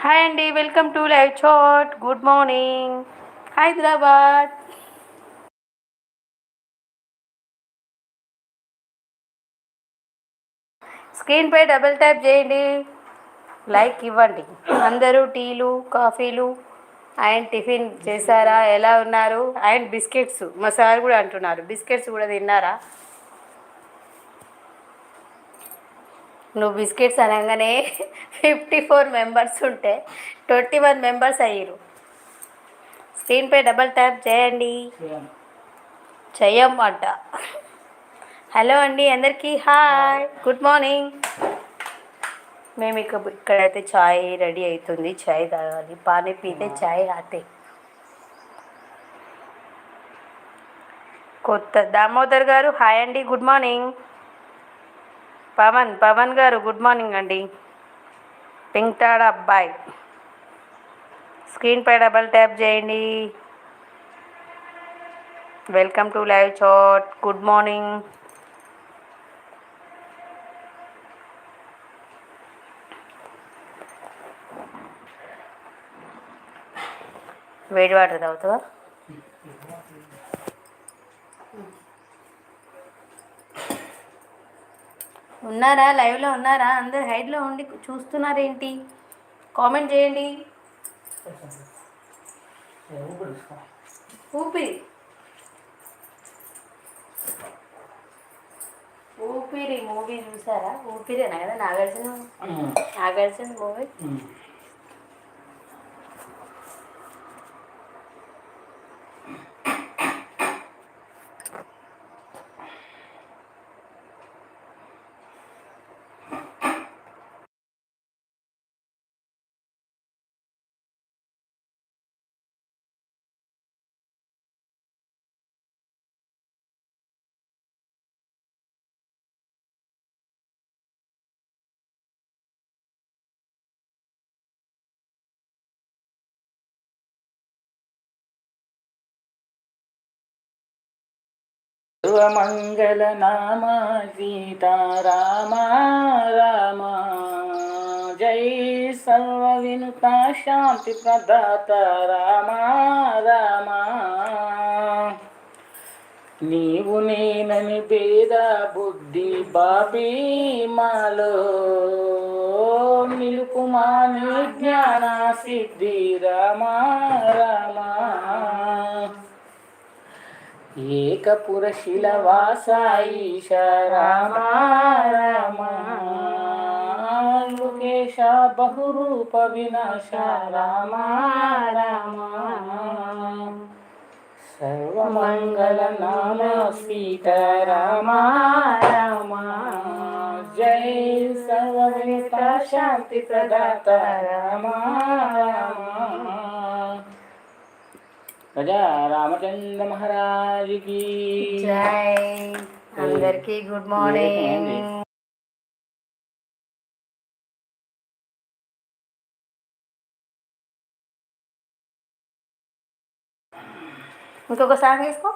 Hi అండి, welcome to live chat. Good morning Hyderabad. స్క్రీన్పై double tap చేయండి, లైక్ ఇవ్వండి. అందరూ టీలు కాఫీలు అండ్ టిఫిన్ చేశారా? ఎలా ఉన్నారు? అండ్ బిస్కెట్స్ మా సార్ కూడా అంటున్నారు, బిస్కెట్స్ కూడా తిన్నారా? నువ్వు బిస్కెట్స్ అనగానే 54 మెంబర్స్ ఉంటే 21 మెంబర్స్ అయ్యారు. స్క్రీన్పై డబల్ ట్యాప్ చేయండి. చెయ్యమంట. హలో అండి అందరికీ, హాయ్, గుడ్ మార్నింగ్. మేము ఇక్కడైతే చాయ్ రెడీ అవుతుంది. చాయ్ తాగాలి, పానీ పీతే చాయ్ ఆతే. కొత్త దామోదర్ గారు హాయ్ అండి, గుడ్ మార్నింగ్. పవన్ గారు గుడ్ మార్నింగ్ అండి. పింక్తాడ అబ్బాయి స్క్రీన్పై డబల్ ట్యాప్ చేయండి. Welcome to live chat. Good morning. వేడి వాటర్ తాగుతావా? ఉన్నారా? లైవ్లో ఉన్నారా? అందరు హైడ్లో ఉండి చూస్తున్నారేంటి? కామెంట్ చేయండి. ఊపిరి ఊపిరి మూవీ చూసారా? ఊపిరేనా కదా, నాగార్జున మూవీ. సర్వమంగళ నామ సీతారామ రామ, జై సర్వ వినుత శాంతి ప్రదాత రామ రామ. నీవు నేనని భేద బుద్ధి బాపి మాలో నిలుపుమా నీ జ్ఞాన సిద్ధి రామ రామ. ఏకపురశిలవాస ఈశ రామ రామ, లోకేశ బహురూప వినాశ రామ రామ. సర్వమంగళ నామ సీత రామ రామ, జై సర్వవేత శాంతి ప్రదాత రామ రామ. ప్రజా రామచంద్ర మహారాజుకి జై. అందరికీ గుడ్ మార్నింగ్. ఇంకొక సాంగ్ వేసుకో.